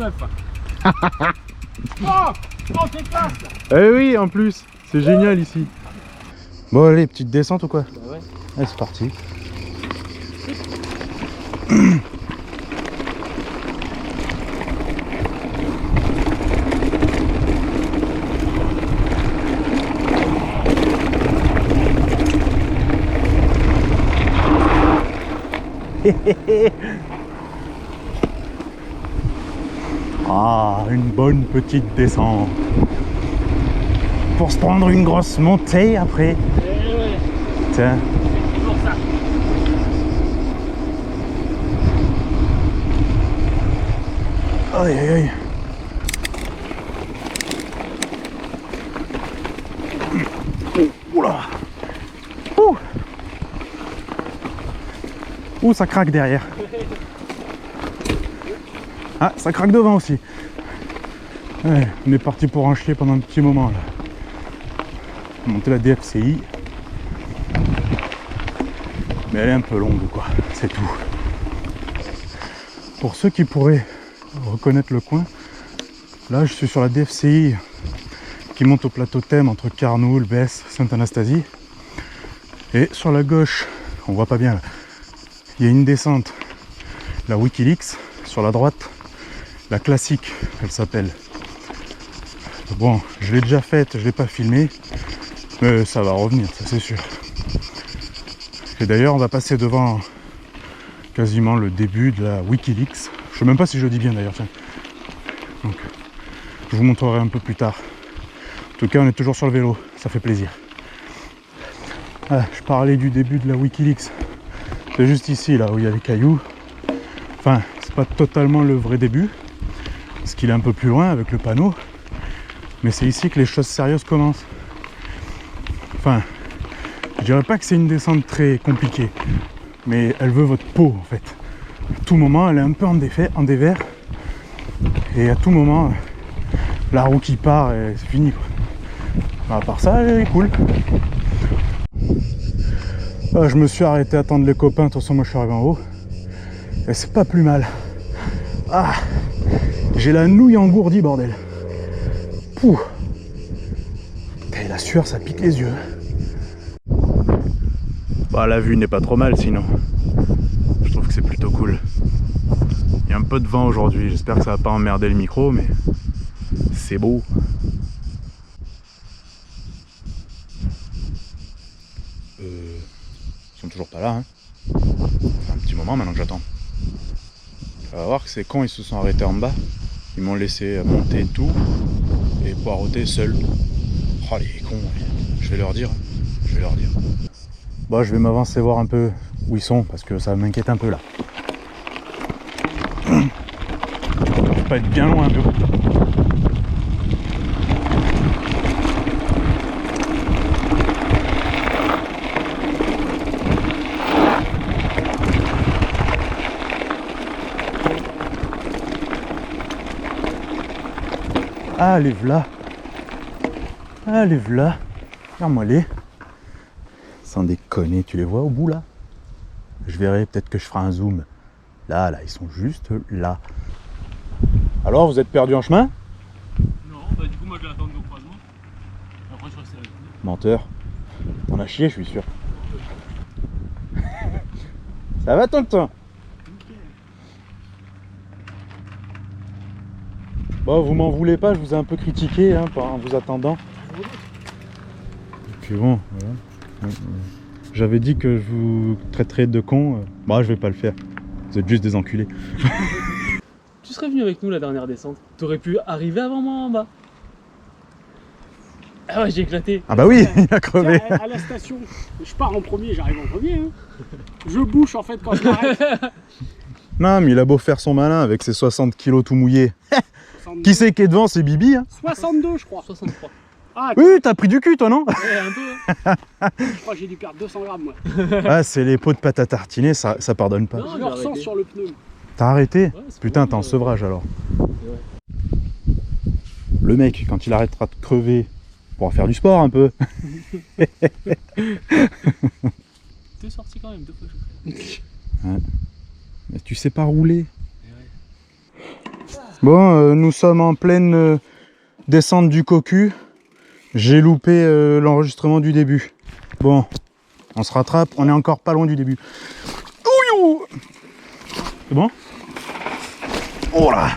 neuf. Oh, c'est classe. Eh oui, en plus, c'est génial ici. Bon allez, petite descente ou quoi? Bah ouais. Allez, c'est parti. Ah, une bonne petite descente. Pour se prendre une grosse montée après. Eh ouais, Tiens. c'est toujours ça. Aïe aïe aïe. Oula. Ouh. Ouh, ça craque derrière. Ah, ça craque devant aussi. Ouais, on est parti pour en chier pendant un petit moment là. Monter la DFCI. Mais elle est un peu longue quoi, c'est tout. Pour ceux qui pourraient reconnaître le coin, là je suis sur la DFCI qui monte au plateau Thème entre Carnoul, Besse, Sainte-Anastasie. Et sur la gauche, on voit pas bien là, il y a une descente, la Wikileaks. Sur la droite, la classique, elle s'appelle. Bon, je l'ai déjà faite, je l'ai pas filmée, mais ça va revenir, ça c'est sûr. Et d'ailleurs, on va passer devant quasiment le début de la Wikileaks. Je sais même pas si je dis bien d'ailleurs, tiens. Donc, je vous montrerai un peu plus tard. En tout cas, on est toujours sur le vélo, ça fait plaisir. Ah, je parlais du début de la Wikileaks. C'est juste ici, là où il y a les cailloux. Enfin, c'est pas totalement le vrai début, parce qu'il est un peu plus loin avec le panneau. Mais c'est ici que les choses sérieuses commencent. Enfin, je dirais pas que c'est une descente très compliquée, mais elle veut votre peau en fait. À tout moment, elle est un peu en dévers. Et à tout moment, la roue qui part et c'est fini quoi. À part ça, elle est cool. Ah, je me suis arrêté à attendre les copains, de toute façon moi je suis arrivé en haut. Et c'est pas plus mal. Ah, j'ai la nouille engourdie bordel. Pouh. Et la sueur ça pique les yeux. Bah la vue n'est pas trop mal sinon. Je trouve que c'est plutôt cool. Il y a un peu de vent aujourd'hui, j'espère que ça va pas emmerder le micro mais c'est beau. Ils sont toujours pas là hein. Ça fait un petit moment maintenant que j'attends. On va voir que c'est con, ils se sont arrêtés en bas. Ils m'ont laissé monter tout et poireauter seul. Oh les cons, je vais leur dire. Bon, je vais m'avancer voir un peu où ils sont parce que ça m'inquiète un peu là. Faut pas être bien loin d'eux. Allez v'là. Allez v'là. Regarde-moi les. Sans déconner, tu les vois au bout là? Je verrai, peut-être que je ferai un zoom. Là, ils sont juste là. Alors, vous êtes perdu en chemin? Non, bah du coup moi je vais attendre au croisement. Après je reste avec vous. Menteur. T'en as chié, je suis sûr. Ça va tonton? Bon, vous m'en voulez pas, je vous ai un peu critiqué hein, en vous attendant. Et puis bon, voilà. J'avais dit que je vous traiterais de con. Bah, je vais pas le faire. Vous êtes juste des enculés. Tu serais venu avec nous la dernière descente. T'aurais pu arriver avant moi en bas. Ah ouais, j'ai éclaté. Ah bah oui, il a crevé. Tiens, à la station, je pars en premier, j'arrive en premier. Hein. Je bouche en fait quand je m'arrête. Non, mais il a beau faire son malin avec ses 60 kilos tout mouillés. 62. Qui c'est qui est devant? C'est Bibi. Hein. 62 je crois. 63. Ah, Oui, t'as pris du cul toi, non? Ouais, un peu. Hein. je crois que j'ai dû perdre 200 grammes moi. Ah, c'est les pots de pâte à tartiner, ça pardonne pas. Non, Je j'ai le ressens arrêté. sur le pneu. T'as arrêté? Ouais, c'est Putain, bon, t'es en sevrage alors. Ouais. Le mec, quand il arrêtera de crever, pourra faire du sport un peu. T'es sorti quand même 2 fois je crois. Ouais. Mais tu sais pas rouler. Ouais. Bon, nous sommes en pleine descente du Cocu. J'ai loupé l'enregistrement du début. Bon, on se rattrape, on est encore pas loin du début. Ouiou! C'est bon? Oh là!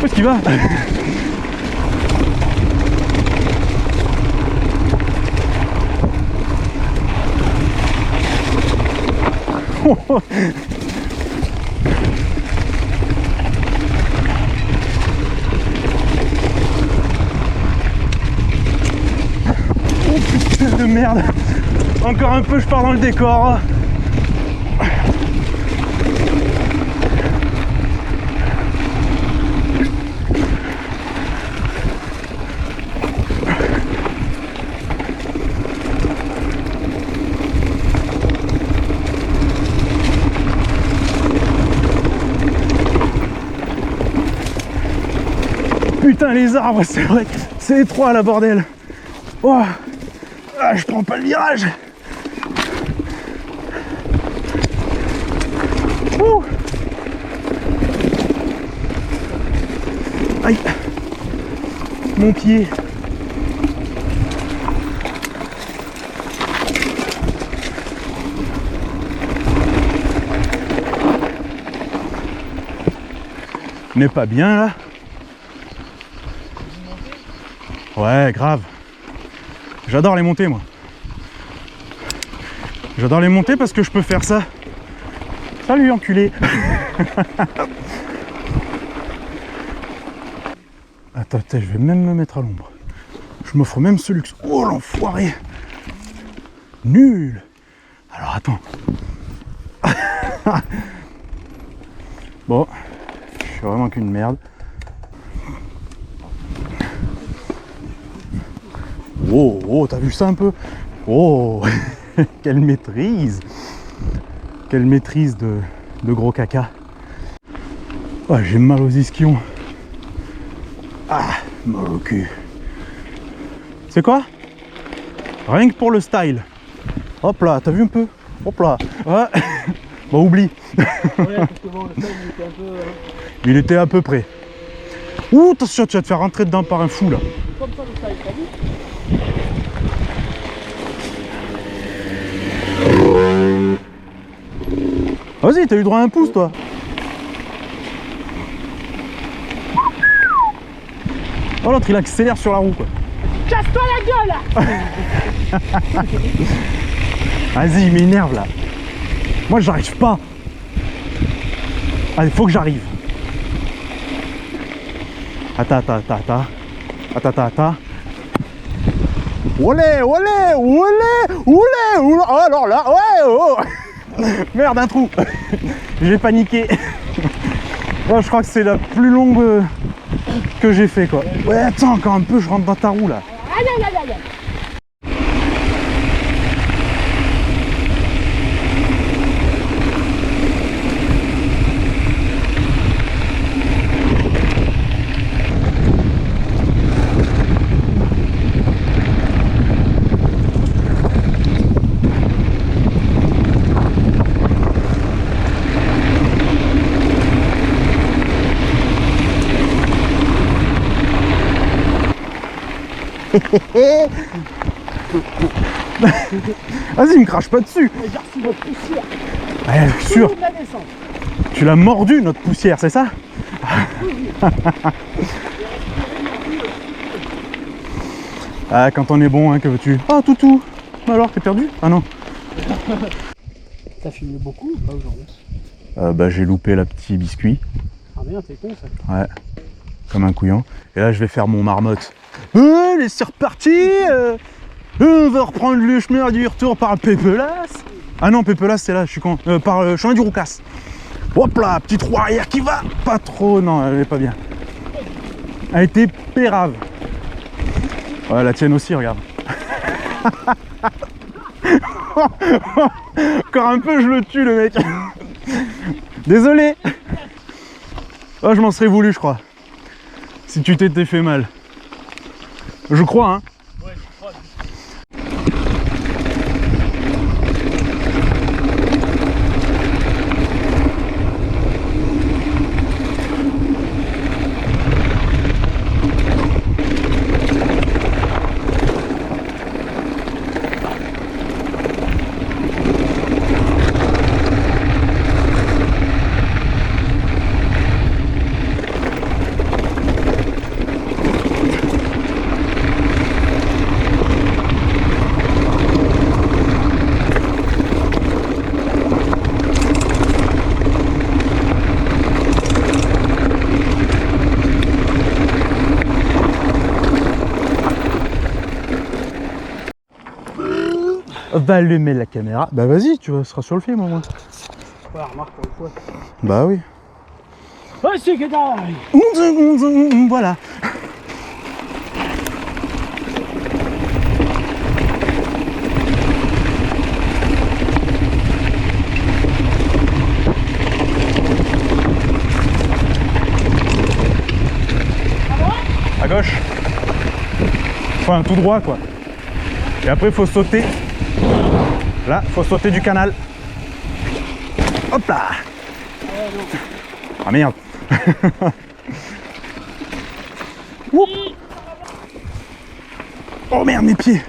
Où est-ce qu'il va? Oh putain de merde! Encore un peu, je pars dans le décor. Putain les arbres, c'est vrai, c'est étroit là bordel. Oh, ah, je prends pas le virage. Ouh. Aïe, mon pied. N'est pas bien là. Ouais, grave. J'adore les montées, moi. J'adore les montées parce que je peux faire ça. Salut, enculé. Attends, je vais même me mettre à l'ombre. Je m'offre même ce luxe. Oh, l'enfoiré. Nul. Alors, attends. Bon, je suis vraiment qu'une merde. Oh, oh, t'as vu ça un peu? Oh, quelle maîtrise! Quelle maîtrise de gros caca. Oh, j'ai mal aux ischions. Ah, mal au cul. C'est quoi? Rien que pour le style. Hop là, t'as vu un peu? Hop là. Ouais. Bon, oublie. Ouais, parce que bon, le style, il était un peu... Il était à peu près. Ouh, attention, tu vas te faire rentrer dedans par un fou là. Comme ça, le style, t'as vu? Vas-y, t'as eu droit à un pouce, toi. Oh, l'autre, il accélère sur la roue, quoi. Casse-toi la gueule! Vas-y, il m'énerve, là. Moi, j'arrive pas. Allez, faut que j'arrive. Attends. Olé, olé, olé, olé, olé. Oh, alors là, ouais, oh. Merde, un trou. J'ai paniqué. Oh, je crois que c'est la plus longue que j'ai fait, quoi. Ouais, attends, encore un peu, je rentre dans ta roue, là. Aïe aïe aïe aïe! Vas-y, me crache pas dessus. J'ai reçu votre poussière. Ouais, sûr. Tout de la descente. Tu l'as mordu, notre poussière, c'est ça? Ah, quand on est bon, hein, que veux-tu? Ah, toutou. Alors, t'es perdu? Ah non. T'as fumé beaucoup ou pas aujourd'hui? Bah, j'ai loupé la petite biscuit. Ah merde, t'es con ça. Ouais. Comme un couillon. Et là, je vais faire mon marmotte. Allez, c'est reparti. On va reprendre le chemin du retour par Pépelas. Ah non, Pépelas, c'est là, je suis con. Par le chemin du Roucas. Hop là, petite roue arrière qui va pas trop. Non, elle est pas bien. a été pérave. Ouais, la tienne aussi, regarde. Encore un peu, je le tue, le mec. Désolé. Oh, je m'en serais voulu, je crois. Si tu t'étais fait mal. Je crois, hein. Ouais, je crois. Va allumer la caméra. Bah vas-y, tu seras sur le film au moins. Ouais, remarque pour une fois. Bah oui. Ouais, c'est que dalle. Voilà. À gauche. Enfin, tout droit quoi. Et après, faut sauter. Là, faut sauter du canal. Hop là. Ah merde. Oups. Oh merde, mes pieds.